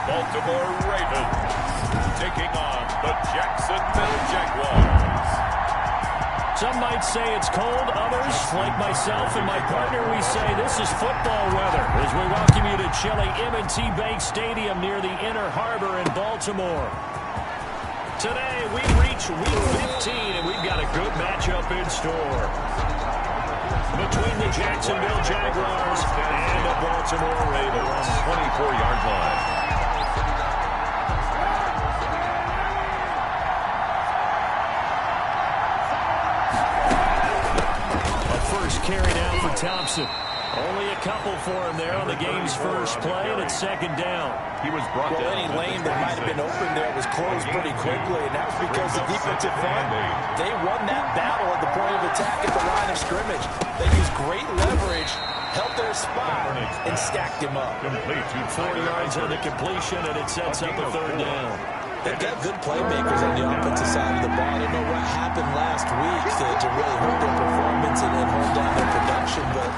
Baltimore Ravens taking on the Jacksonville Jaguars. Some might say it's cold. Others, like myself and my partner, we say this is football weather as we welcome you to chilly M&T Bank Stadium near the Inner Harbor in Baltimore. Today, we reach Week 15, and we've got a good matchup in store between the Jacksonville Jaguars and the Baltimore Ravens. 24-yard line. Carried out for Thompson. Only a couple for him there on the game's first play, and it's second down. He was brought down. Any lane that might have been open there was closed pretty quickly, and that was because the defensive front, they won that battle at the point of attack at the line of scrimmage. They used great leverage, held their spot, and stacked him up. 4 yards on the completion, and it sets up a third down. They've got good playmakers on the offensive side of the ball. I don't know what happened last week to really hurt their performance and hold down their production, but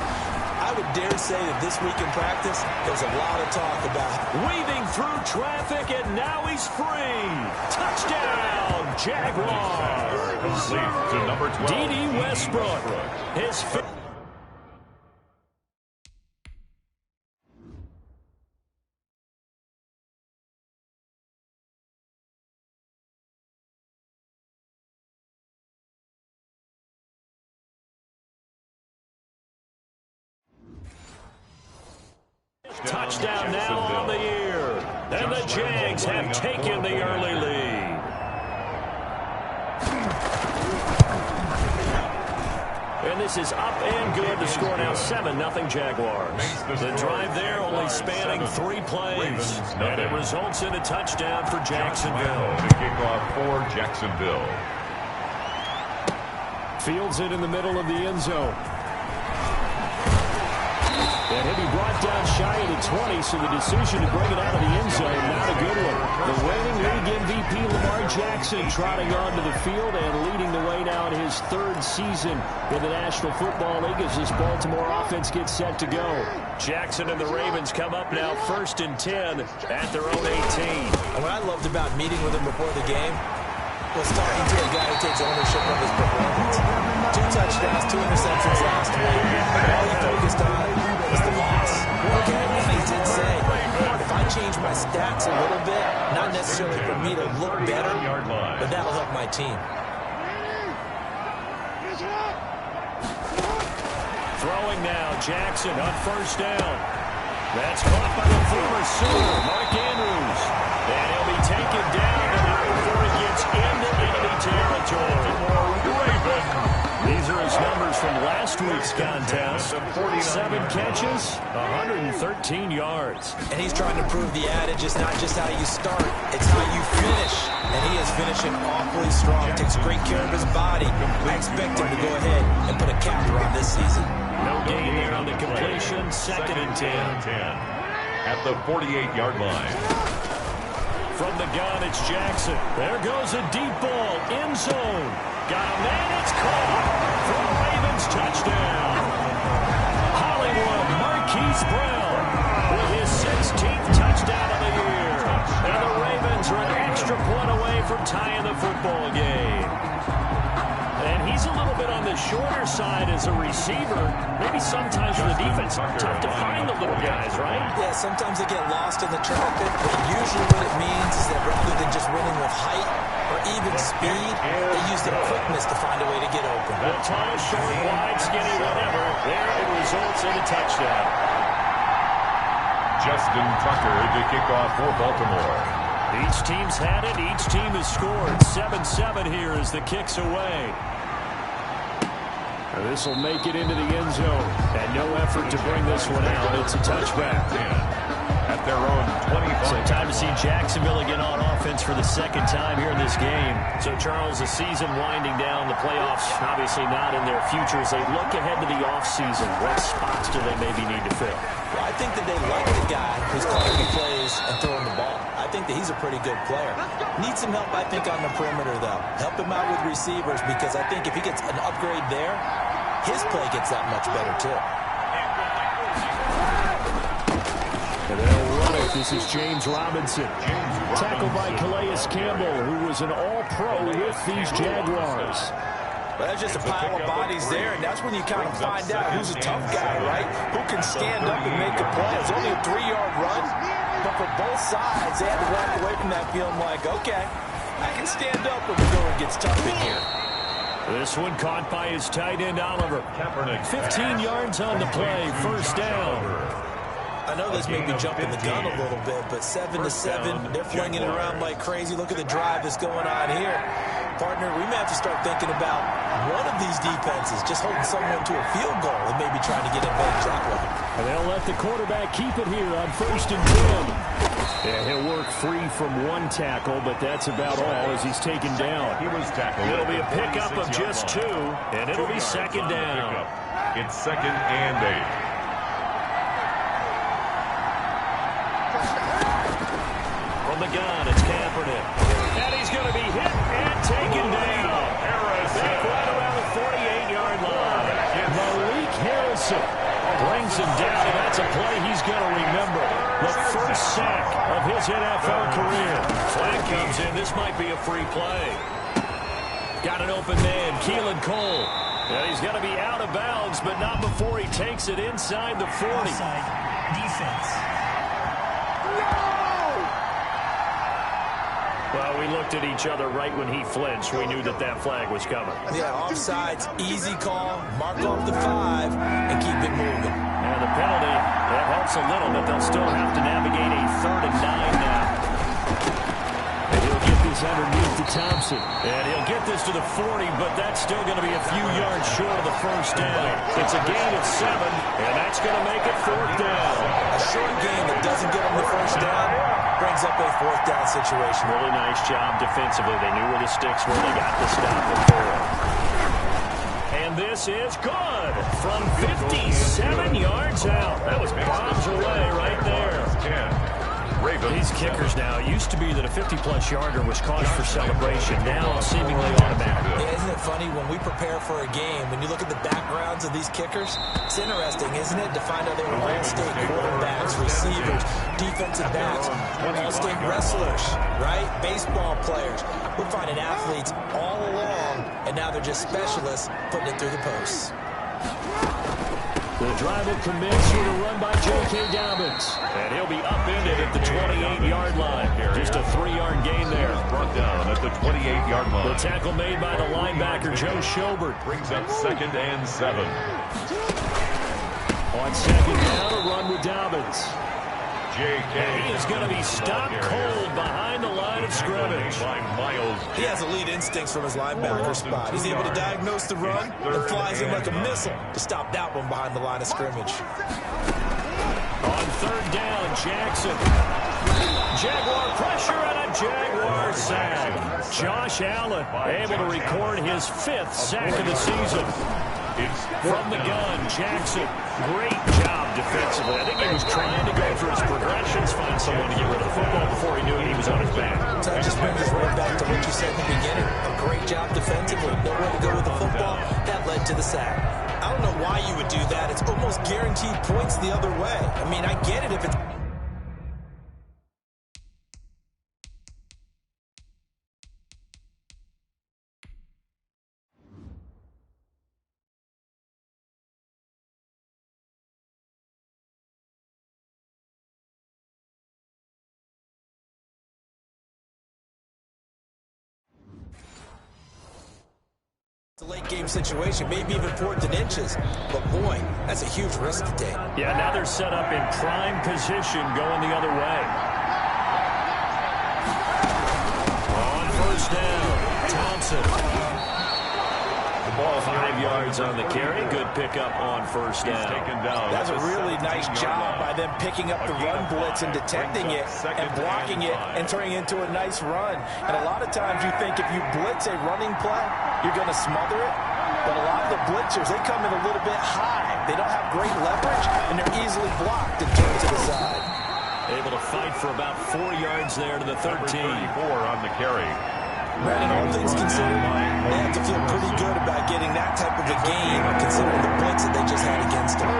I would dare say that this week in practice, there's a lot of talk about weaving through traffic, and now he's free. Touchdown, Jaguars. Complete to number 12. D.D. Westbrook. His fifth. Touchdown now on the year. And the Jags have taken the early lead. And this is up and good. The score now 7-0 Jaguars. The drive there only spanning 3 plays. And it results in a touchdown for Jacksonville. The kickoff for Jacksonville. Fields it in the middle of the end zone. And he'll be brought down shy of the 20, so the decision to bring it out of the end zone, not a good one. The reigning league MVP Lamar Jackson trotting onto the field and leading the way now in his 3rd season in the National Football League as this Baltimore offense gets set to go. Jackson and the Ravens come up now 1st and 10 at their own 18. And what I loved about meeting with him before the game was talking to a guy who takes ownership of his performance. 2 touchdowns, 2 interceptions last week. All he focused on was the loss. Okay, and he did say, if I change my stats a little bit, not necessarily for me to look better, but that'll help my team. Throwing now, Jackson on 1st down. That's caught by the former Sooner, Mark Andrews. And he'll be taken down, but not before he gets into enemy territory. These are his numbers from last week's contest. 7 catches, 113 yards. And he's trying to prove the adage is not just how you start, it's how you finish. And he is finishing awfully strong, takes great care of his body. I expect him to go ahead and put a capper on this season. No gain there on the completion, 2nd and 10. At the 48-yard line. From the gun, it's Jackson. There goes a deep ball, end zone. Got a man, it's caught for a Ravens touchdown. Hollywood Marquise Brown with his 16th touchdown of the year. And the Ravens are an extra point away from tying the football game. And he's a little bit on the shorter side as a receiver. Maybe sometimes for the defense, tough to find the little guys, right? Yeah, sometimes they get lost in the traffic, but usually what it means is that rather than just winning with height or even speed, they use their quickness to find a way to get open. Well, tall, short, wide, skinny, whatever. There it results in a touchdown. Justin Tucker to kick off for Baltimore. Each team's had it. Each team has scored. 7-7 here as the kick's away. This will make it into the end zone. And no effort to bring this one out. It's a touchback. At their own 25. So time to see Jacksonville again on offense for the 2nd time here in this game. So, Charles, the season winding down, the playoffs obviously not in their future. As they look ahead to the offseason, what spots do they maybe need to fill? Well, I think that they like the guy who's calling the plays and throwing the ball. I think that he's a pretty good player. Needs some help, I think, on the perimeter, though. Help him out with receivers, because I think if he gets an upgrade there, his play gets that much better, too. And they'll run it This is James Robinson. Tackled by Calais Campbell, who was an all-pro with these Jaguars. Well, that's just a pile of bodies there, and that's when you kind of find out who's a tough guy, right? Who can stand up and make a play. It's only a 3-yard run, but for both sides, they had to walk away from that feeling like, okay, I can stand up when the going gets tough in here. This one caught by his tight end, Oliver. 15 yards on the play, first down. I know this may be jumping the gun a little bit, but 7-7, they're flinging it around like crazy. Look at the drive that's going on here. Partner, we may have to start thinking about one of these defenses just holding someone to a field goal and maybe trying to get advantage that way. And they'll let the quarterback keep it here on 1st and 10. Yeah, he'll work free from one tackle, but that's about all as he's taken down. He was tackled. It'll be a pickup of just 2, and it'll be second down. It's 2nd and 8. From the gun, it's Kaepernick. And he's going to be hit and taken down. Back right around the 48-yard line. Malik Harrison brings him down, and that's a play he's going to remember. The first sack of his NFL career. Flag comes in. This might be a free play. Got an open man, Keelan Cole. And he's going to be out of bounds, but not before he takes it inside the 40. Offside defense. Well, we looked at each other right when he flinched. We knew that that flag was coming. Yeah, offsides, easy call, mark off the 5, and keep it moving. And the penalty, that helps a little, but they'll still have to navigate a 3rd and 9 now. And he'll get this underneath to Thompson. And he'll get this to the 40, but that's still going to be a few yards short of the first down. It's a gain of 7, and that's going to make it 4th down. A short gain that doesn't get them the first down brings up a 4th down situation. Really nice job defensively. They knew where the sticks were. They got the stop before. And this is good from 57 yards out. That was bombs away right there. These kickers now, it used to be that a 50-plus yarder was cause for celebration. Now seemingly automatic. Yeah, isn't it funny when we prepare for a game, when you look at the backgrounds of these kickers, it's interesting, isn't it, to find out they were all-state quarterbacks, receivers, defensive backs, all-state wrestlers, right? Baseball players. We're finding athletes all along, and now they're just specialists putting it through the posts. The drive will commence with a run by J.K. Dobbins. And he'll be upended at the 28-yard line. Just a 3-yard gain there. Brought down at the 28-yard line. The tackle made by the linebacker, Joe Schobert. Brings up 2nd and 7. On 2nd down, a run with Dobbins. J.K. And he is going to be stopped cold behind the line of scrimmage. By Miles. He has elite instincts from his linebacker spot. He's able to diagnose the run and flies in like a missile to stop that one behind the line of scrimmage. On 3rd down, Jackson. Jaguar pressure and a Jaguar sack. Josh Allen able to record his 5th sack of the season. From the gun, Jackson. Great job defensively. I think he was trying to go for his progressions, find someone to get rid of the football before he knew it. He was on his back. So that just brings us right back to what you said in the beginning. A great job defensively. Nowhere to go with the football. That led to the sack. I don't know why you would do that. It's almost guaranteed points the other way. I mean, I get it if it's... It's a late game situation, maybe even 4th and inches. But boy, that's a huge risk to take. Yeah, now they're set up in prime position going the other way. On 1st down, Thompson. The ball 5 yards on the carry. Good pickup on 1st down. Taken down. That's a really nice job by them picking up the run blitz and detecting it and blocking it and turning it into a nice run. And a lot of times you think if you blitz a running play, you're going to smother it. But a lot of the blitzers, they come in a little bit high. They don't have great leverage, and they're easily blocked and turned to the side. Able to fight for about 4 yards there to the 13. 34 on the carry. Brandon, all things considered, they have to feel pretty good about getting that type of a game, considering the blitz that they just had against them.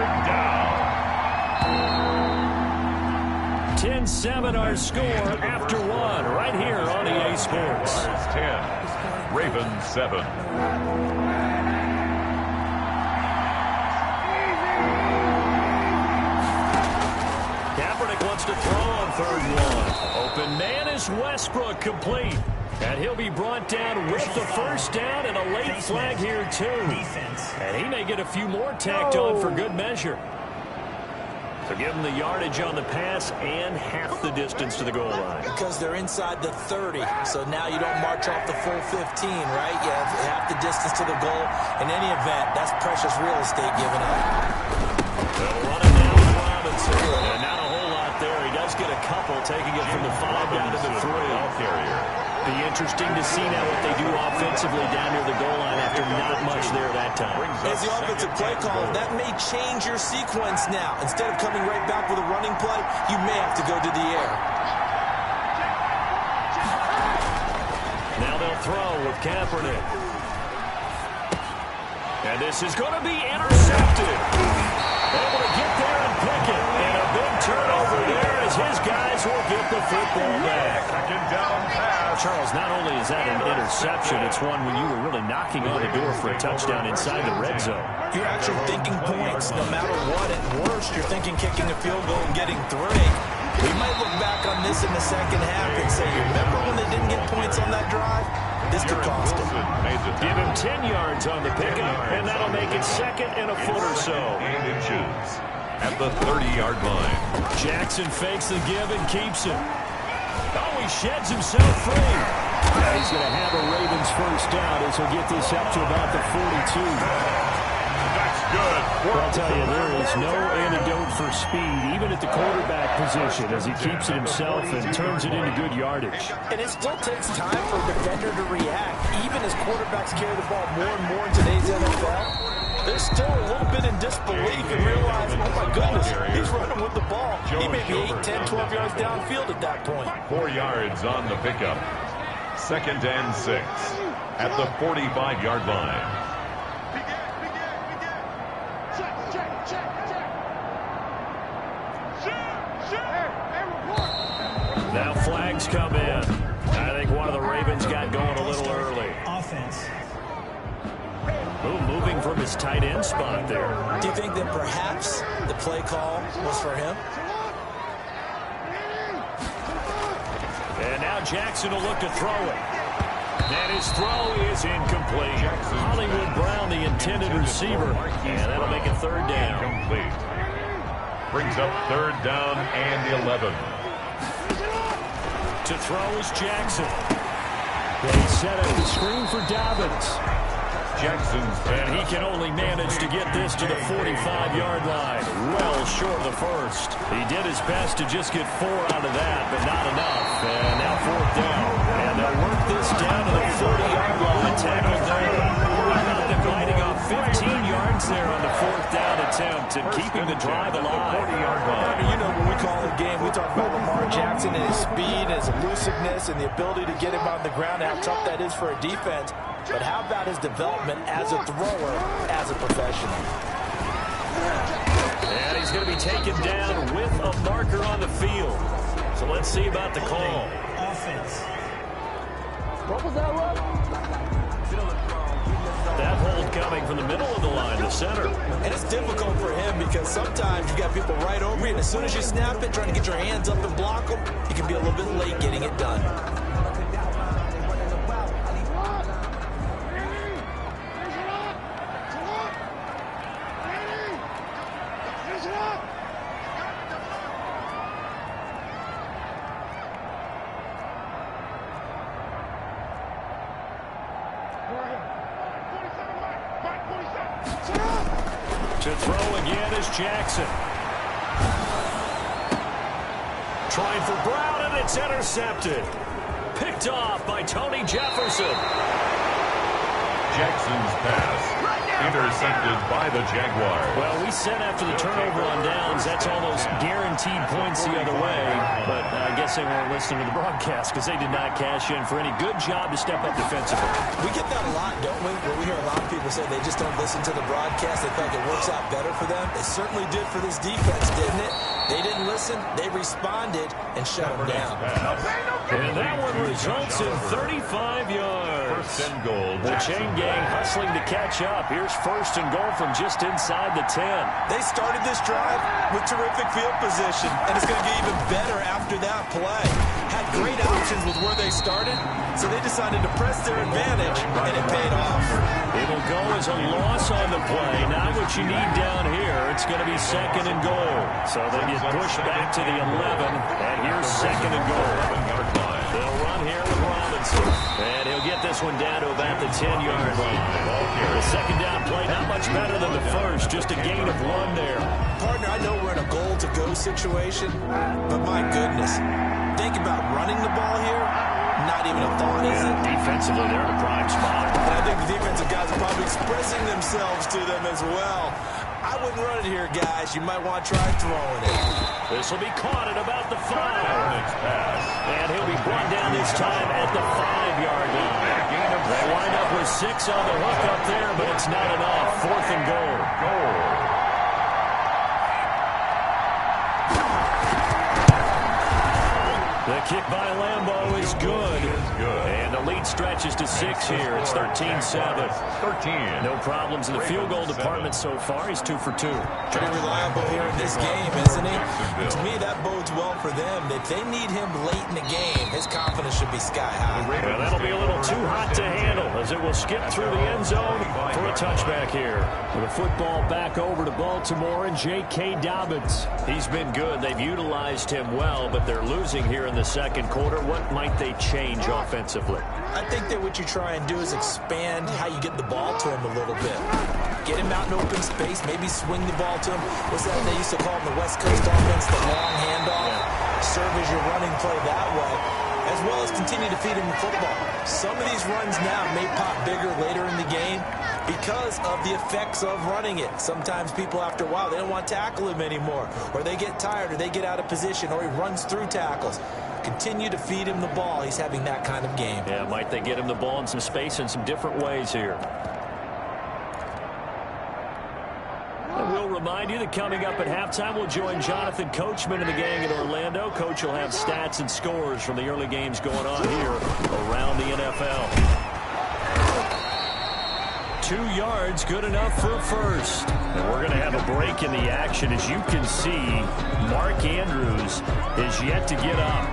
10-7 our score after one right here on EA Sports. 10, Ravens 7. Kaepernick wants to throw on 3rd and 1. Open man is Westbrook, complete. And he'll be brought down with the first down and a late flag here too. And he may get a few more tacked on for good measure. So give them the yardage on the pass and half the distance to the goal line. Because they're inside the 30, so now you don't march off the full 15, right? You have half the distance to the goal. In any event, that's precious real estate given up. They'll run it down with Robinson. And not a whole lot there. He does get a couple, taking it from the 5 down to the 3. Carrier. Be interesting to see now what they do offensively down near the goal line after not much there that time. As the offensive play call, that may change your sequence now. Instead of coming right back with a running play, you may have to go to the air. Now they'll throw with Kaepernick. And this is going to be intercepted. Able to get there and pick it. And a big turnover there as his guys will get the football back. Second down pass. Charles, not only is that an interception, it's one when you were really knocking on the door for a touchdown inside the red zone. You're actually thinking points. No matter what, at worst, you're thinking kicking a field goal and getting 3. We might look back on this in the second half and say, you remember when they didn't get points on that drive? This could cost them. Give him 10 yards on the pickup, and that'll make it 2nd and a foot or so. 8 inches at the 30-yard line. Jackson fakes the give and keeps it. Oh, he sheds himself free. He's going to have a Ravens first down as he'll get this up to about the 42. That's good. Well, I'll tell you, there is no antidote for speed, even at the quarterback position, as he keeps it himself and turns it into good yardage. And it still takes time for a defender to react. Even as quarterbacks carry the ball more and more in today's NFL, they're still a little bit in disbelief and realize, oh my goodness, he's running with the ball. He may be 8, 10, 12 yards downfield at that point. 4 yards on the pickup. 2nd and 6 at the 45-yard line. Now flags come in. I think one of the Ravens got going a little early. Offense. Moving from his tight end spot there. Do you think that perhaps the play call was for him? And now Jackson will look to throw it. And his throw is incomplete. Hollywood Brown, the intended receiver. And that'll make it 3rd down. Complete. Brings up 3rd down and 11. To throw is Jackson. They set up the screen for Dobbins. Jackson's And he can only manage to get this to the 45-yard line. Well short of the first. He did his best to just get 4 out of that, but not enough. And now 4th down. And they'll work this down to the 40-yard line. Tackled there. How about them lighting off 15 yards there on the 4th down attempt and keeping the drive alive. 40-yard line. You know, when we call a game, we talk about Lamar Jackson and his speed, and his elusiveness, and the ability to get him on the ground, how tough that is for a defense. But how about his development as a thrower, as a professional? And he's going to be taken down with a marker on the field. So let's see about the call. Offense. What was that, Rob? That hold coming from the middle of the line, the center. And it's difficult for him because sometimes you got people right over you, and as soon as you snap it, trying to get your hands up and block them, you can be a little bit late getting it done. To throw again is Jackson. Trying for Brown, and it's intercepted. Picked off by Tony Jefferson. Jackson's pass intercepted by the Jaguars. Well, we said after the turnover on downs, that's almost guaranteed points the other way. But I guess they weren't listening to the broadcast because they did not cash in for any good job to step up defensively. We get that a lot, don't we? Where we hear a lot of people say they just don't listen to the broadcast. They feel like it works out better for them. It certainly did for this defense, didn't it? They didn't listen. They responded and shut them down. And that one results in 35 yards. First and goal. The chain gang hustling to catch up. Here's first and goal from just inside the 10. They started this drive with terrific field position, and it's going to get even better after that play. Had great options with where they started, so they decided to press their advantage, and it paid off. It'll go as a loss on the play. Not what you need down here. It's going to be second and goal. So they get pushed back to the 11, and here's second and goal. They'll run here with Robinson, and he'll get this one down to about the 10-yard line. The second down play, not much better than the first, just a gain of 1 there. Partner, I know we're in a goal-to-go situation, but my goodness, think about running the ball here. Not even a thought, is it? Defensively, they're in a prime spot. And I think the defensive guys are probably expressing themselves to them as well. I wouldn't run it here, guys. You might want to try throwing it. This will be caught at about the 5. And he'll be brought down this time at the 5-yard line. They wind up with 6 on the hook up there, but it's not enough. Fourth and goal. The kick by Lambeau is good. And the lead stretches to 6 here. It's 13-7. No problems in the field goal department so far. He's 2 for 2. Pretty reliable here in this game, isn't he? And to me, that bodes well for them. If they need him late in the game, his confidence should be sky high. Well, that'll be a little too hot to handle as it will skip through the end zone for a touchback here. With the football back over to Baltimore and J.K. Dobbins. He's been good. They've utilized him well, but they're losing here in the second quarter. What might they change offensively? I think that what you try and do is expand how you get the ball to him a little bit. Get him out in open space, maybe swing the ball to him. What's that they used to call in the West Coast offense, the long handoff? Serve as your running play that way, as well as continue to feed him the football. Some of these runs now may pop bigger later in the game because of the effects of running it. Sometimes people, after a while, they don't want to tackle him anymore, or they get tired, or they get out of position, or he runs through tackles. Continue to feed him the ball. He's having that kind of game. Yeah, might they get him the ball in some space in some different ways here. And we'll remind you that coming up at halftime, we'll join Jonathan Coachman and the gang in Orlando. Coach will have stats and scores from the early games going on here around the NFL. 2 yards, good enough for a first. And we're going to have a break in the action. As you can see, Mark Andrews is yet to get up.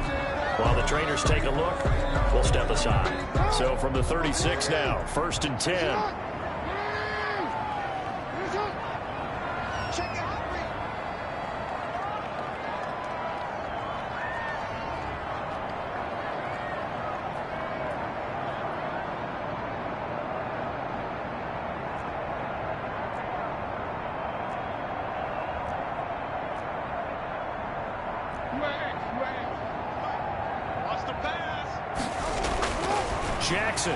While the trainers take a look, we'll step aside. So from the 36 now, 1st and 10. Jackson.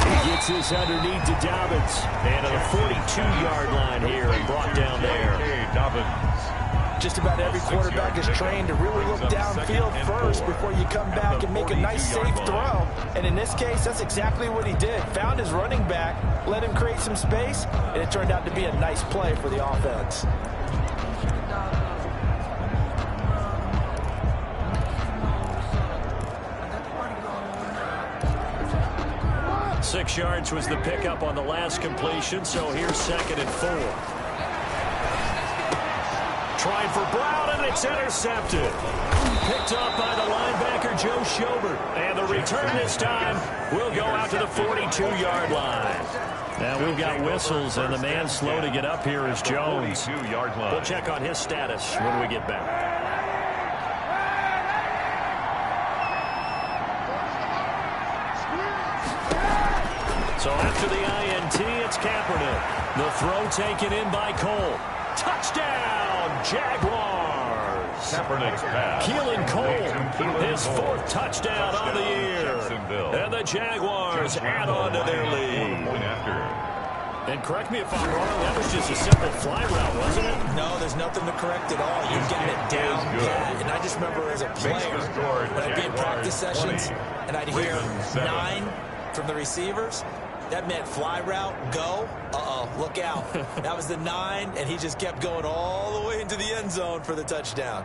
He gets this underneath to Dobbins. And on the 42-yard line here and brought down there. Just about every quarterback is trained to really look downfield first before you come back and make a nice, safe throw. And in this case, that's exactly what he did. Found his running back, let him create some space, and it turned out to be a nice play for the offense. 6 yards was the pickup on the last completion, so here's 2nd and 4. Trying for Brown, and it's intercepted. Picked up by the linebacker, Joe Schobert. And the return this time will go out to the 42-yard line. Now we've got whistles, and the man slow to get up here is Jones. We'll check on his status when we get back. So after the INT, it's Kaepernick. The throw taken in by Cole. Touchdown, Jaguars. Kaepernick's pass. Keelan Cole, his 4th touchdown on the year. And the Jaguars add on to their lead. And correct me if I'm wrong, that was just a simple fly route, wasn't it? No, there's nothing to correct at all. You're getting it down pat. And I just remember as a player, when I'd be in practice sessions, and I'd hear 9 from the receivers, That meant fly route, go. Uh-oh, look out. That was the 9, and he just kept going all the way into the end zone for the touchdown.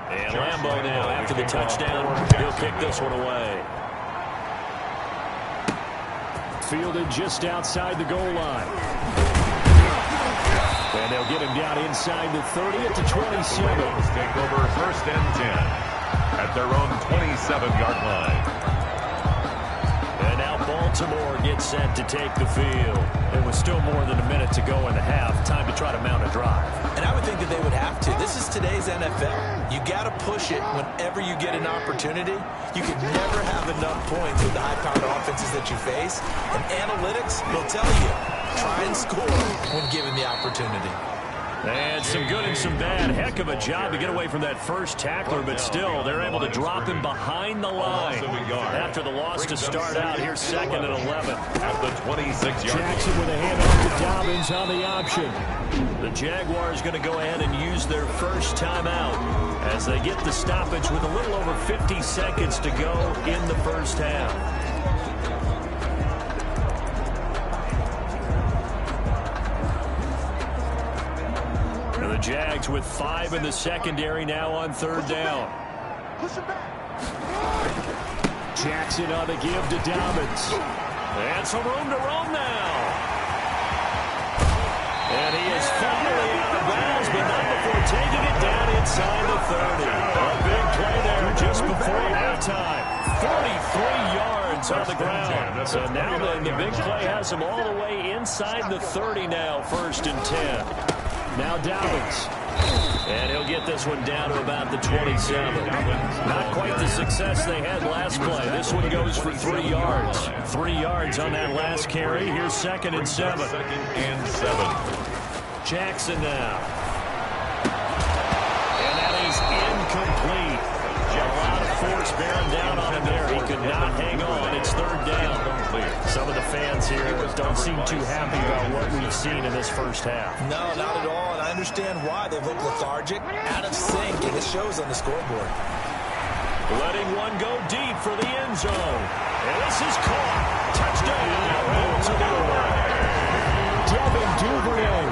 And Lambeau now, after the touchdown, he'll kick this one away. Fielded just outside the goal line. And they'll get him down inside the 30 at the 27. Take over 1st and 10 at their own 27-yard line. And now Baltimore gets set to take the field. It was still more than a minute to go in the half. Time to try to mount a drive. And I would think that they would have to. This is today's NFL. You got to push it whenever you get an opportunity. You can never have enough points with the high-powered offenses that you face. And analytics will tell you, try and score when given the opportunity. And some good and some bad. Heck of a job to get away from that first tackler, but still, they're able to drop him behind the line. After the loss to start out, here's 2nd and 11. At the 26-yard line. Jackson with a handoff to Dobbins on the option. The Jaguars going to go ahead and use their first timeout as they get the stoppage with a little over 50 seconds to go in the first half. Jags with 5 in the secondary now on 3rd down. Jackson on the give to Dobbins. And some room to roam now. And he is finally out of bounds, but not before taking it down inside the 30. A big play there just before halftime. 43 yards on the ground. So now then, the big play has him all the way inside the 30 now, 1st and 10. Now Dobbins. And he'll get this one down to about the 27. Not quite the success they had last play. This one goes for 3 yards. 3 yards on that last carry. Here's 2nd and 7. 2nd and 7. Jackson now. And that is incomplete. A lot of force bearing down on him there. He could not hang on. It's 3rd down. Some of the fans here don't seem too happy about what we've seen in this first half. No, not at all, and I understand why. They've looked lethargic, out of sync, and it shows on the scoreboard. Letting one go deep for the end zone. And this is caught. Touchdown. Devin Duvernay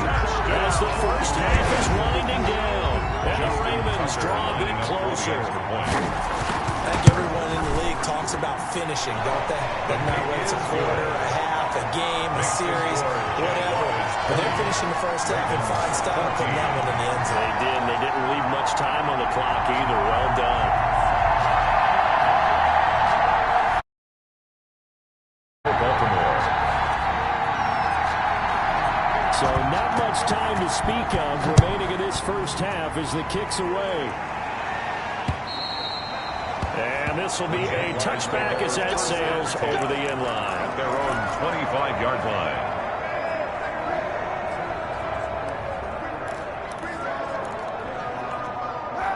as the first half is winding down. And the Ravens draw a bit closer. I think everyone in the league talks about finishing, don't they? Doesn't matter whether it's a quarter, a half, a game, a series, whatever. But they're finishing the first half in fine style, putting that one in the end zone. They did, and they didn't leave much time on the clock either. Well done. Baltimore. So not much time to speak of remaining in this first half as the kick's away. And this will be a touchback as that sails over the end line. At their own 25-yard line.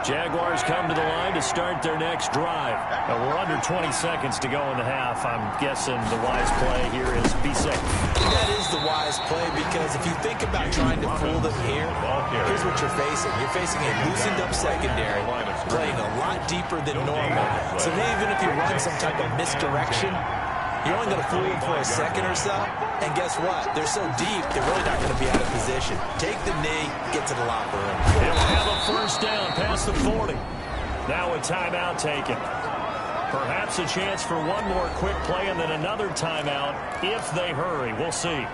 Jaguars come to the line to start their next drive. Now we're under 20 seconds to go in the half. I'm guessing the wise play here is be safe. That is the wise play, because if you think about trying to fool them here, here's what you're facing. You're facing a loosened up secondary, playing a lot deeper than normal. So even if you run some type of misdirection, you're only going to fool them for a second or so. And guess what? They're so deep, they're really not going to be out of position. Take the knee, get to the locker room. They'll have a first down past the 40. Now a timeout taken. Perhaps a chance for one more quick play and then another timeout if they hurry. We'll see.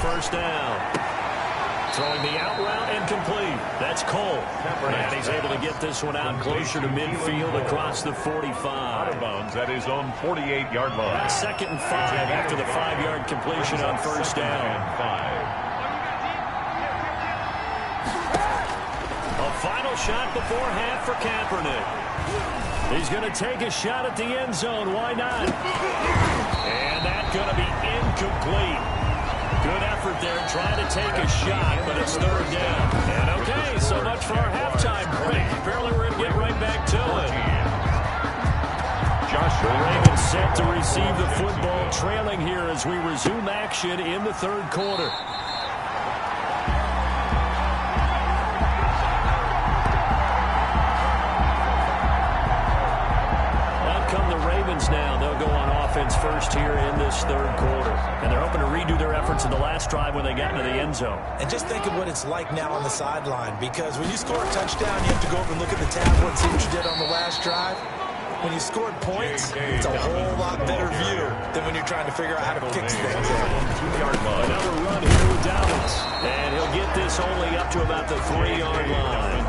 First down. Throwing the out route and complete. That's Cole. And he's able to get this one out closer to midfield across the 45. Out of bounds at his own 48-yard line. 2nd and 5 after the 5-yard completion on first down. A final shot before half for Kaepernick. He's going to take a shot at the end zone. Why not? And that's going to be incomplete. Good effort there, trying to take a shot, but it's 3rd down. And okay, so much for our halftime break. Apparently we're going to get right back to it. The Ravens set to receive the football, trailing here as we resume action in the 3rd quarter. first here in this third quarter. And they're hoping to redo their efforts in the last drive when they got into the end zone. And just think of what it's like now on the sideline, because when you score a touchdown, you have to go over and look at the tablet and see what you did on the last drive. When you scored points, it's a whole lot better view than when you're trying to figure out how to fix things. Another run here with Dobbins. And he'll get this only up to about the 3-yard line.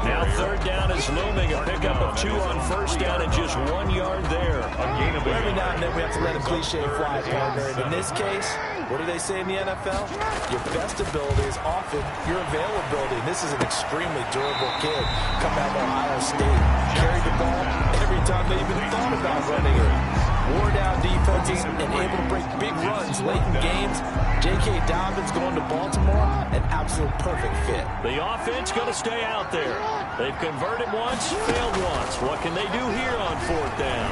Now third down is looming. A pickup of 2 on first down and just 1 yard there. Every now and then we have to let a cliche fly, partner. And in this case, what do they say in the NFL? Your best ability is often your availability. And this is an extremely durable kid coming out of Ohio State. Carried the ball every time they even thought about running it. Wore down defenses and able to break big runs late in games. J.K. Dobbins going to Baltimore, an absolute perfect fit. The offense going to stay out there. They've converted once, failed once. What can they do here on fourth down?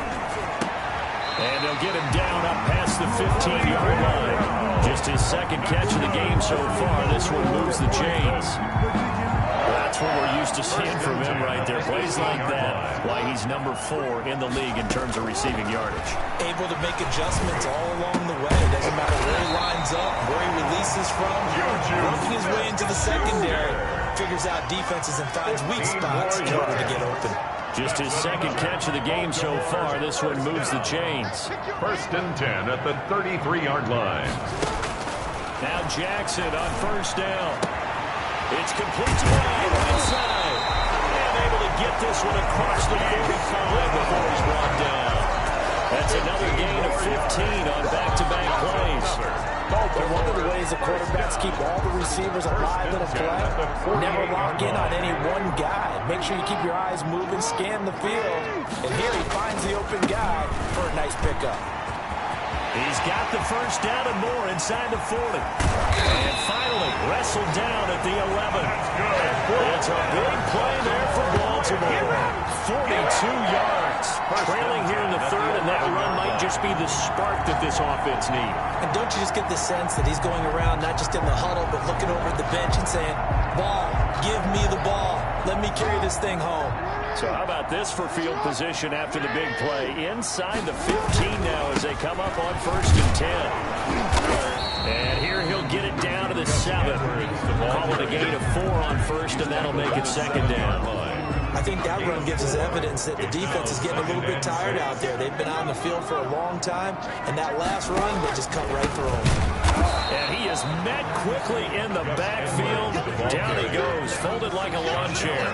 And they'll get him down up past the 15-yard line. Just his second catch of the game so far. This one moves the chains. That's what we're used to seeing from him right there. Plays like that, why he's number 4 in the league in terms of receiving yardage. Able to make adjustments all along the way. Doesn't matter where he lines up, where he releases from. Working his way into the secondary. Figures out defenses and finds weak spots in order to get open. Just his second catch of the game so far. This one moves the chains. First and 10 at the 33-yard line. Now Jackson on first down. It's complete to Brown inside. And able to get this one across the 45 before he's brought down. That's another gain of 15 on back-to-back plays. But one of the ways the quarterbacks keep all the receivers alive in a play, never lock in on any one guy. Make sure you keep your eyes moving, scan the field. And here he finds the open guy for a nice pickup. He's got the first down and more inside the 40. And finally wrestled down at the 11. It's a big play there for Baltimore. 42 yards. Trailing here in the third, and that run might just be the spark that this offense needs. And don't you just get the sense that he's going around not just in the huddle, but looking over at the bench and saying, ball, give me the ball. Let me carry this thing home. So how about this for field position after the big play? Inside the 15 now as they come up on first and 10. And here he'll get it down to the 7. Call it a gain of 4 on first, and that'll make it second down. I think that run gives us evidence that the defense is getting a little bit tired out there. They've been on the field for a long time, and that last run, they just cut right through him. And he is met quickly in the backfield. Down he goes, folded like a lawn chair.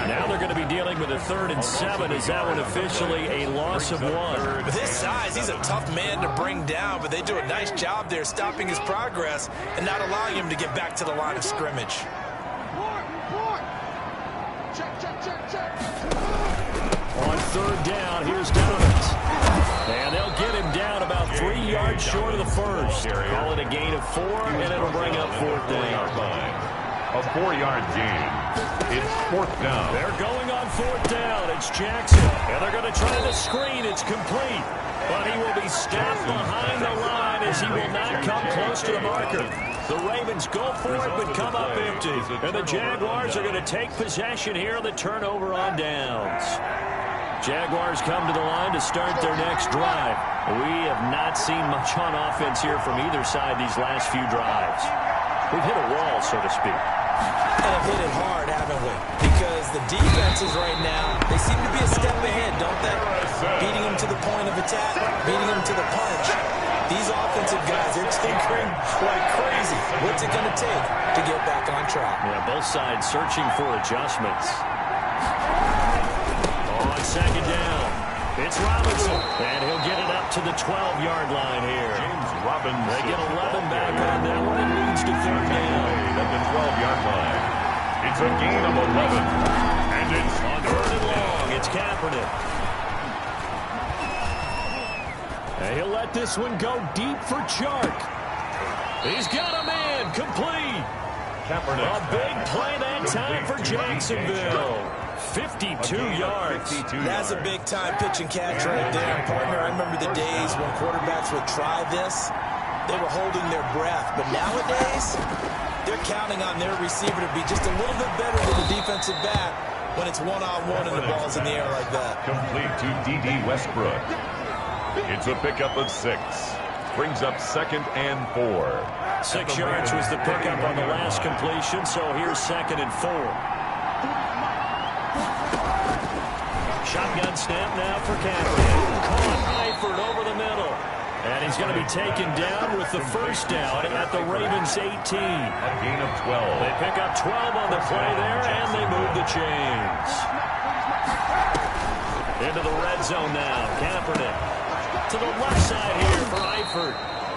Now they're going to be dealing with a 3rd and 7. Is that one officially a loss of 1? With his size, he's a tough man to bring down, but they do a nice job there stopping his progress and not allowing him to get back to the line of scrimmage. On third down, here's Dobbins. And they'll get him down about 3 yards short of the first. Call it a gain of 4, and it'll bring up fourth down. A 4-yard gain. It's fourth down. They're going on fourth down. It's Jackson. And they're going to try the screen. It's complete. But he will be stopped behind the line as he will not come close to the marker. The Ravens go for it but come up empty. And the Jaguars are going to take possession here on the turnover on downs. Jaguars come to the line to start their next drive. We have not seen much on offense here from either side these last few drives. We've hit a wall, so to speak. And have hit it hard, haven't we? Because the defenses right now, they seem to be a step ahead, don't they? Beating them to the point of attack, beating them to the punch. These offensive guys, they're tinkering like crazy. What's it going to take to get back on track? Yeah, both sides searching for adjustments. On second down, it's Robinson, and he'll get it up to the 12-yard line here. James Robinson. They get 11 back on that one and leads to third down. At the 12-yard line. It's a gain of 11. And it's on third and long. It's Kaepernick. And he'll let this one go deep for Chark. He's got a man complete. Kaepernick. A big play that time for Jacksonville. 52 yards. That's a big-time pitch and catch right there. Partner, I remember the days when quarterbacks would try this. They were holding their breath. But nowadays, they're counting on their receiver to be just a little bit better than the defensive back when it's one-on-one and the ball's in the air like that. Complete to D.D. Westbrook. It's a pickup of 6. Brings up 2nd and 4. 6 yards was the pickup on the last completion, so here's 2nd and 4. Shotgun snap now for Kaepernick. Caught Eifert over the middle. And he's going to be taken down with the first down at the Ravens 18. A gain of 12. They pick up 12 on the play there, and they move the chains. Into the red zone now. Kaepernick to the left side here for Eifert.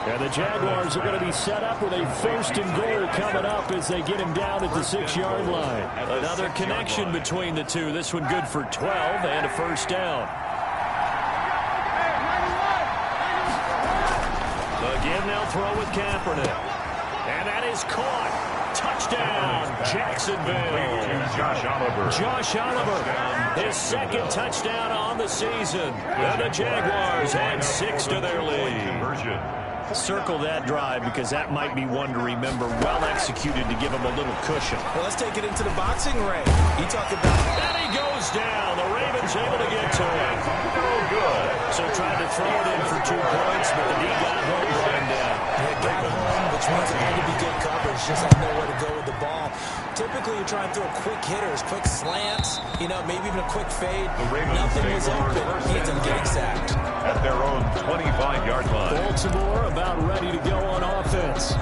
And the Jaguars are going to be set up with a 1st and goal coming up as they get him down at the 6-yard line. Another connection between the two. This one good for 12 and a 1st down. Again, they'll throw with Kaepernick. And that is caught. Touchdown, Jacksonville. Josh Oliver, his 2nd touchdown on the season. And the Jaguars add 6 to their lead. Circle that drive because that might be one to remember. Well executed to give him a little cushion. Well, let's take it into the boxing ring. You talk about... And he goes down. The Ravens able to get to him. No good. So tried to throw it in for 2 points, but the D got home, brought him down. Yeah, got home, which means it had to be good coverage. Just had nowhere to go with the ball. Typically, you're trying to throw quick hitters, quick slants, maybe even a quick fade. Nothing was open. He ends up getting sacked. At their own 25-yard line. Baltimore about ready to go on offense.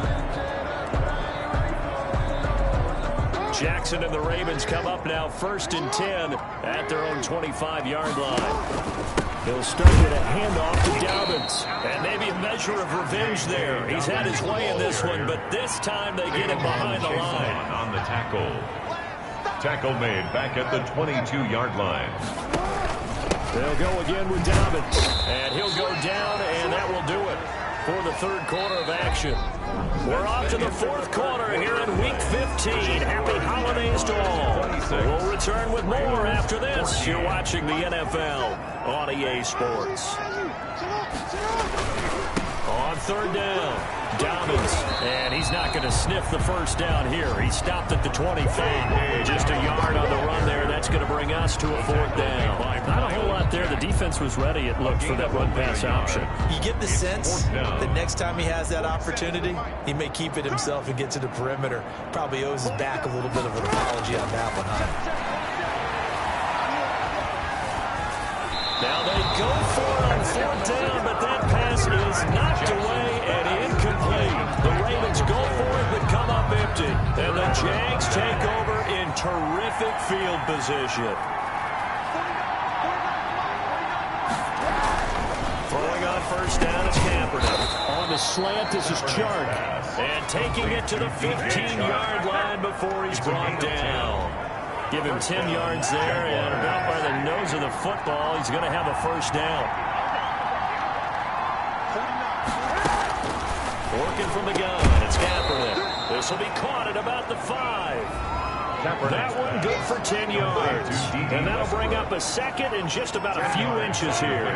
Jackson and the Ravens come up now 1st and 10 at their own 25-yard line. He'll start with a handoff to Dobbins. And maybe a measure of revenge there. He's had his way in this one, but this time they get him behind the line. On the tackle. Tackle made back at the 22-yard line. They'll go again with Dobbins. And he'll go down, and that will do it for the 3rd quarter of action. We're off to the 4th quarter here in Week 15. Happy holidays to all. We'll return with more after this. You're watching the NFL on EA Sports. On 3rd down, Dobbins, and he's not going to sniff the 1st down here. He stopped at the 25. Just a yard on the run there. That's going to bring us to a 4th down. Not a whole lot there. The defense was ready, it looked, for that run-pass option. You get the sense that next time he has that opportunity, he may keep it himself and get to the perimeter. Probably owes his back a little bit of an apology on that one, huh? Now they go for it on 4th down, but that pass is knocked away and incomplete. The Ravens go for it, but come up empty. And the Jags take over in terrific field position. Throwing on 1st down is Kaepernick. On the slant, this is Chark. And taking it to the 15-yard line before he's brought down. Give him 10 yards there, and about by the nose of the football, he's going to have a 1st down. Working from the gun, it's Kaepernick. This will be caught at about the 5. That one good for 10 yards. And that'll bring up a 2nd and just about a few inches here.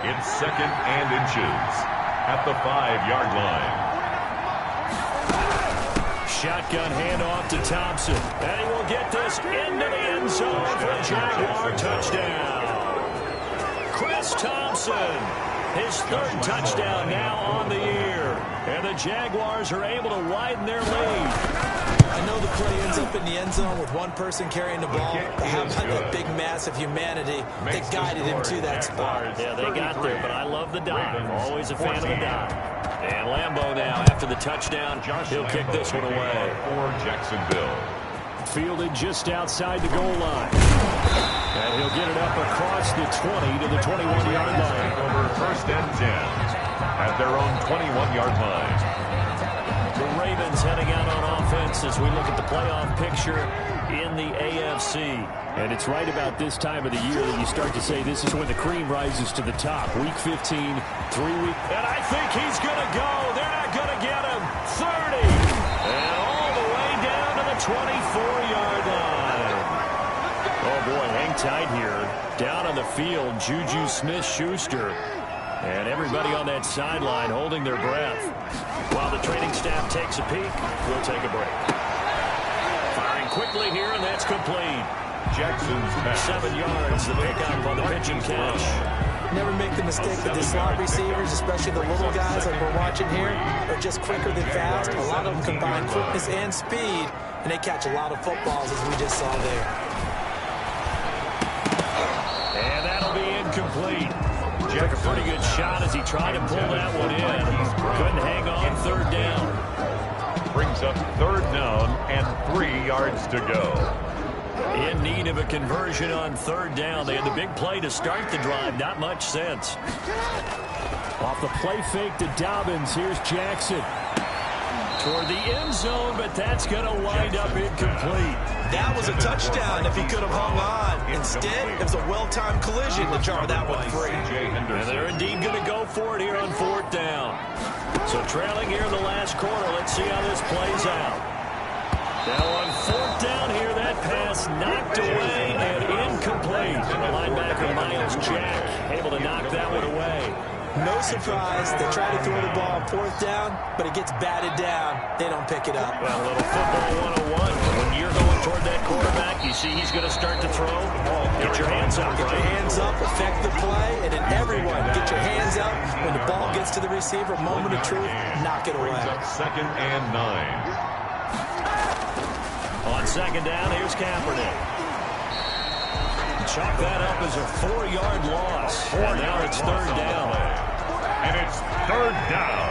It's 2nd and inches at the 5-yard line. Shotgun handoff to Thompson. And he will get this into the end zone for a Jaguar touchdown. Chris Thompson, his 3rd touchdown now on the year. And the Jaguars are able to widen their lead. I know the play ends up in the end zone with one person carrying the ball, but how about that big mass of humanity that guided him to that spot? Yeah, they got there, but I love the dive. Always a fan of the dive. And Lambeau now, after the touchdown, he'll kick this one away. For Jacksonville. Fielded just outside the goal line. And he'll get it up across the 20 to the 21-yard line. Over 1st and 10 at their own 21-yard line. The Ravens heading out on offense as we look at the playoff picture in the AFC. And it's right about this time of the year that you start to say this is when the cream rises to the top. Week 15, 3 weeks. And I think he's going to go. They're not going to get him. 30. And all the way down to the 24-yard line. Oh, boy, hang tight here. Down on the field, Juju Smith-Schuster. And everybody on that sideline holding their breath. While the training staff takes a peek, we'll take a break. Firing quickly here, and that's complete. Jackson's pass. 7 yards, the pickup on the pitch and catch. Never make the mistake that the slot receivers, especially the little guys like we're watching here, are just quicker than fast. A lot of them combine quickness and speed, and they catch a lot of footballs, as we just saw there. And that'll be incomplete. Took a pretty good shot as he tried to pull that one in. Couldn't hang on third down. Brings up third down and 3 yards to go. In need of a conversion on third down. They had the big play to start the drive. Not much sense. Off the play fake to Dobbins. Here's Jackson. Toward the end zone, but that's going to wind up incomplete. That was a touchdown if he could have hung on. Instead, it was a well-timed collision to jar that one free. And they're indeed going to go for it here on fourth down. So trailing here in the last quarter. Let's see how this plays out. Now on fourth down here, that pass knocked away and incomplete. And the linebacker, Miles Jack, able to knock that one away. No surprise, they try to throw the ball on fourth down, but it gets batted down. They don't pick it up. Well, a little football 101. When you're going toward that quarterback, you see he's going to start to throw. Get your hands up, Get your hands up, affect the play, and then everyone get your hands up. When the ball gets to the receiver, moment of truth, knock it away. Second and 9. On second down, here's Kaepernick. Chalk that up as a 4-yard loss. And now it's third down. And it's third down.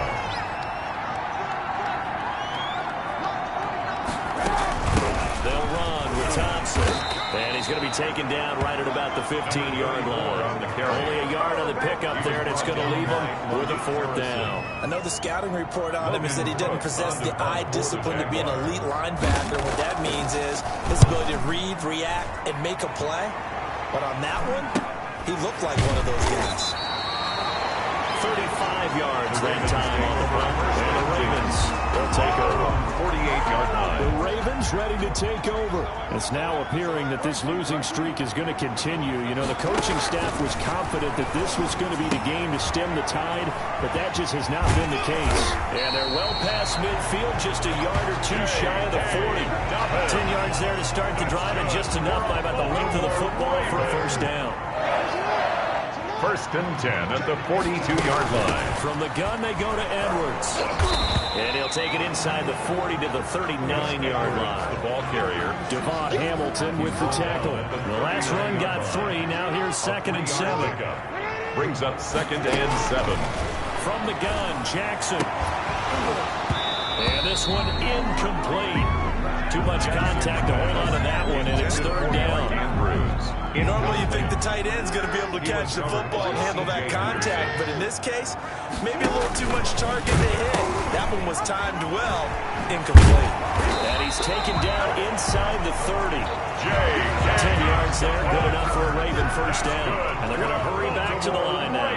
They'll run with Thompson. And he's going to be taken down right at about the 15-yard line. Only a yard on the pickup there, and it's going to leave him with a fourth down. I know the scouting report on him is that he doesn't possess the eye discipline to be an elite linebacker. What that means is his ability to read, react, and make a play. But on that one, he looked like one of those guys. 35 yards that time on the run. And the Ravens will take over. 48-yard line. The Ravens ready to take over. It's now appearing that this losing streak is going to continue. You know, the coaching staff was confident that this was going to be the game to stem the tide, but that just has not been the case. And they're well past midfield, just a yard or two shy of the 40. 10 yards there to start the drive, and just enough by about the length of the football for a first down. First and 10 at the 42-yard line. From the gun, they go to Edwards. And he'll take it inside the 40 to the 39-yard line. The ball carrier. Devon Hamilton with the tackle. The last run got 3. Now here's second and 7. Brings up second and 7. From the gun, Jackson. And this one incomplete. Too much contact to hold on to that one, and it's third down. Normally you think the tight end's going to be able to catch the football and handle that contact, but in this case, maybe a little too much target to hit. That one was timed well, incomplete. And he's taken down inside the 30. 10 yards there, good enough for a Raven first down. And they're going to hurry back to the line now.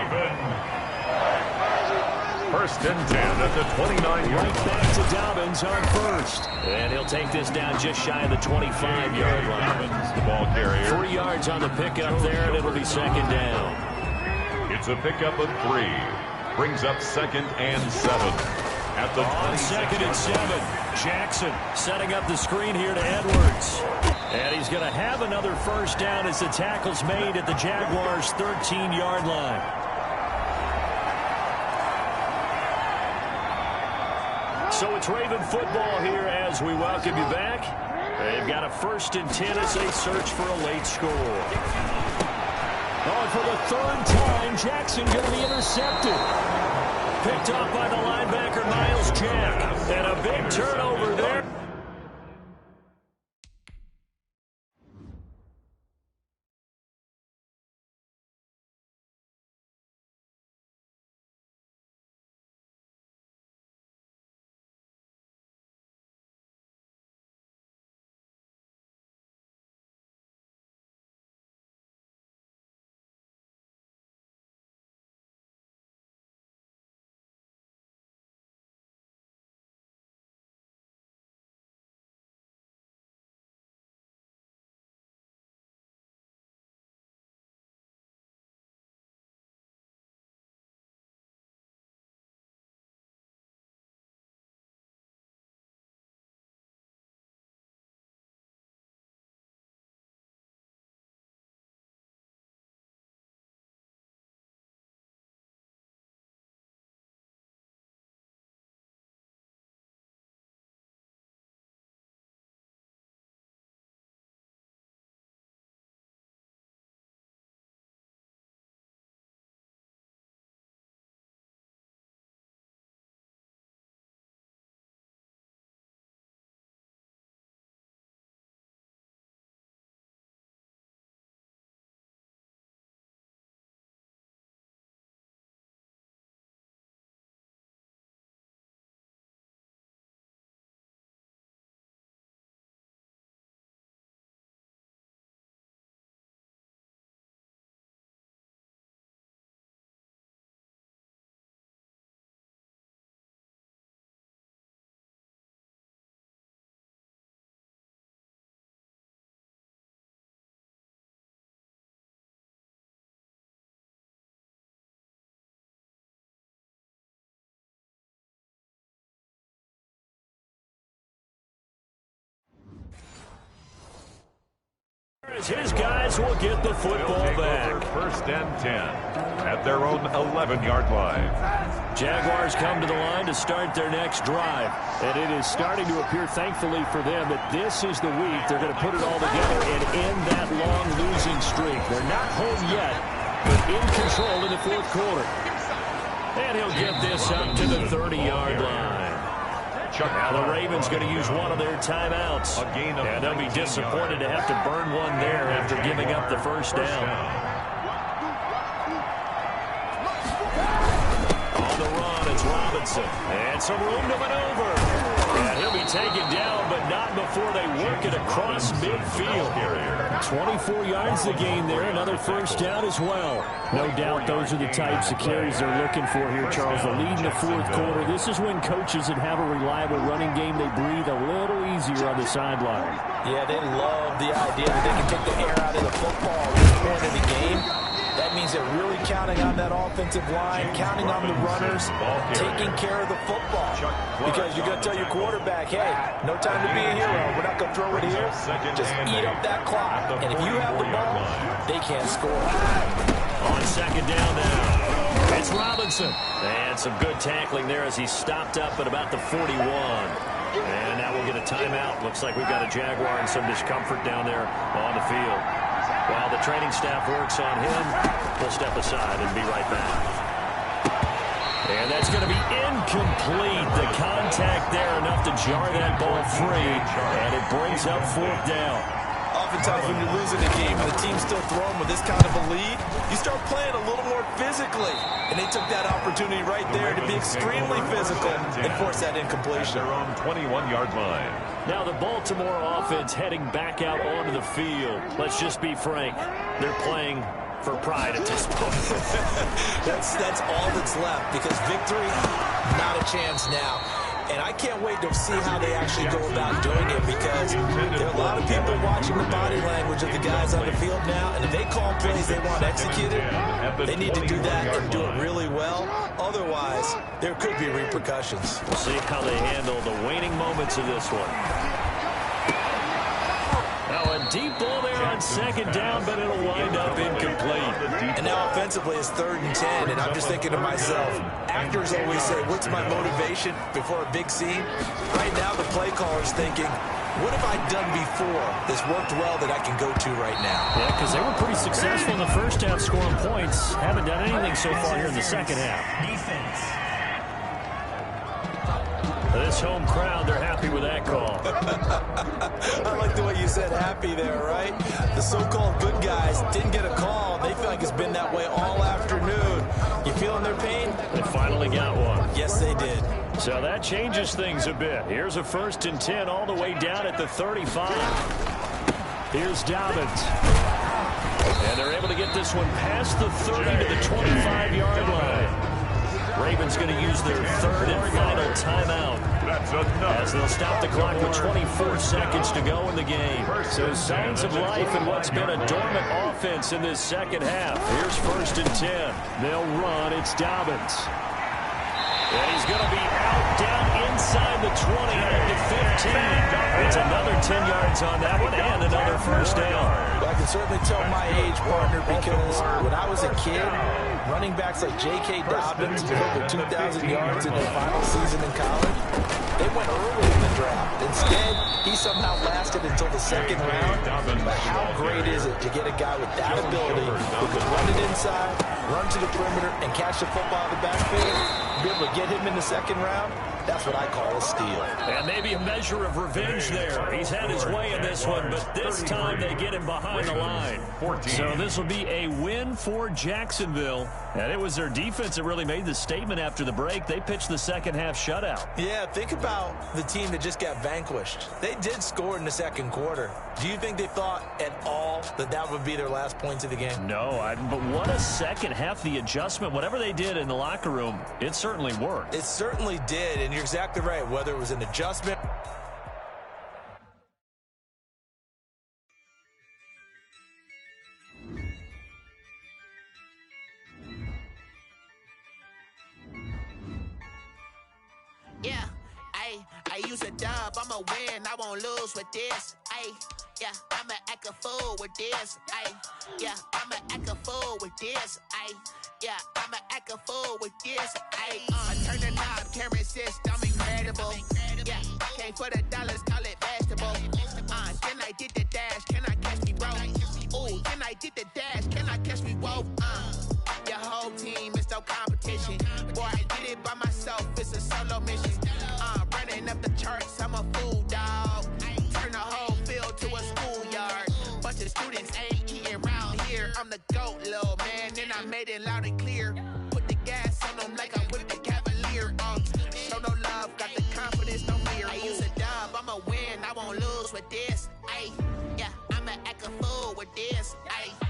First and 10 at the 29-yard line. Right back to Dobbins on first. And he'll take this down just shy of the 25-yard line. The ball carrier. 3 yards on the pickup there, and it'll be second down. It's a pickup of 3. Brings up second and 7. At the on second and 7, Jackson setting up the screen here to Edwards. And he's going to have another first down as the tackle's made at the Jaguars' 13-yard line. So it's Raven football here as we welcome you back. They've got a first and 10 as they search for a late score. Oh, for the third time, Jackson going to be intercepted. Picked up by the linebacker, Miles Jack. And a big turnover there. as his guys will get the football back. First and 10 at their own 11-yard line. Jaguars come to the line to start their next drive. And it is starting to appear, thankfully for them, that this is the week they're going to put it all together and end that long losing streak. They're not home yet, but in control in the fourth quarter. And he'll get this up to the 30-yard line. Now the Ravens going to use one of their timeouts. And they'll be disappointed to have to burn one there after giving up the first down. On the run, it's Robinson. And some room to maneuver. And he'll be taken down, but not before they work it across midfield. 24 yards to gain there. Another first down as well. No doubt those are the types of carries they're looking for here, Charles. The lead in the fourth quarter. This is when coaches that have a reliable running game, they breathe a little easier on the sideline. Yeah, they love the idea that they can take the air out of the football at this point in the game. That means they're really counting on that offensive line, counting on the runners, taking care of the football. Because you're going to tell your quarterback, hey, no time to be a hero. We're not going to throw it here. Just eat up that clock. And if you have the ball, they can't score. On second down now, it's Robinson. And some good tackling there as he stopped up at about the 41. And now we'll get a timeout. Looks like we've got a Jaguar and some discomfort down there on the field. While the training staff works on him, we'll step aside and be right back. And that's going to be incomplete. The contact there enough to jar that ball free. And it brings up fourth down. Oftentimes when you're losing a game and the team's still throwing with this kind of a lead, you start playing a little more physically. And they took that opportunity right there to be extremely physical and force that incompletion. Their own 21-yard line. Now the Baltimore offense heading back out onto the field. Let's just be frank. They're playing for pride at this point. that's all that's left, because victory, not a chance now. And I can't wait to see how they actually go about doing it, because there are a lot of people watching the body language of the guys on the field now, and if they call plays they want executed, they need to do that and do it really well. Otherwise, there could be repercussions. We'll see how they handle the waning moments of this one. Now a deep ball there on second down, but it'll wind up incomplete. And now offensively it's 3rd and 10, and I'm just thinking to myself, actors always say, what's my motivation before a big scene? Right now the play caller's thinking, what have I done before that's worked well that I can go to right now? Yeah, because they were pretty successful in the first half scoring points. Haven't done anything so far here in the second half. Defense. This home crowd, they're happy with that call. I like the way you said happy there, right? The so-called good guys didn't get a call. They feel like it's been that way all afternoon. You feeling their pain? They finally got one. Yes, they did. So that changes things a bit. Here's a 1st and 10 all the way down at the 35. Here's Dobbins. And they're able to get this one past the 30 to the 25-yard line. Ravens going to use their 3rd and final timeout as they'll stop the clock with 24 seconds to go in the game. So signs of life in what's been a dormant offense in this second half. Here's 1st and 10. They'll run. It's Dobbins. And he's going to be out down inside the 20 at the 15. It's another 10 yards on that one and another first down. Well, I can certainly tell my age, partner, because when I was a kid, running backs like J.K. Dobbins did over 2,000 yards in their final season in college. They went early in the draft. Instead, he somehow lasted until the 2nd round. But how great is it to get a guy with that ability who can run it inside, run to the perimeter, and catch the football in the backfield? Be able to get him in the 2nd round? That's what I call a steal. And maybe a measure of revenge there. He's had his way in this one, but this time they get him behind the line. So this will be a win for Jacksonville. And it was their defense that really made the statement after the break. They pitched the second half shutout. Yeah, think about the team that just got vanquished. They did score in the 2nd quarter. Do you think they thought at all that that would be their last points of the game? No, but what a second half. The adjustment, whatever they did in the locker room, it certainly worked. It certainly did, and you're exactly right. Whether it was an adjustment. Yeah, I Ayy, I use a dub, I'ma win, I won't lose with this. Ayy, yeah, I'ma act a fool with this. Ayy, yeah, I'ma act a fool with this. Ayy, yeah, I'ma act a fool with this. Ayy, I turn the knob, can't resist, I'm incredible. Yeah, came for the dollars, call it basketball. Then I did the dash, can I catch me, bro? Ooh, then I did the dash, can I catch me, whoa? Your whole team is no competition. Boy, I did it by myself, it's a solo mission. Running up the charts, I'm a fool, dog. Turn the whole field to a schoolyard. Bunch of students ain't eating round here. I'm the GOAT, little man, and I made it loud and clear. Put the gas on them like I'm with the Cavalier. Show no love, got the confidence, no fear. I use a dub, I'ma win, I won't lose with this. Ayy, yeah, I'ma act a fool with this. Ayy.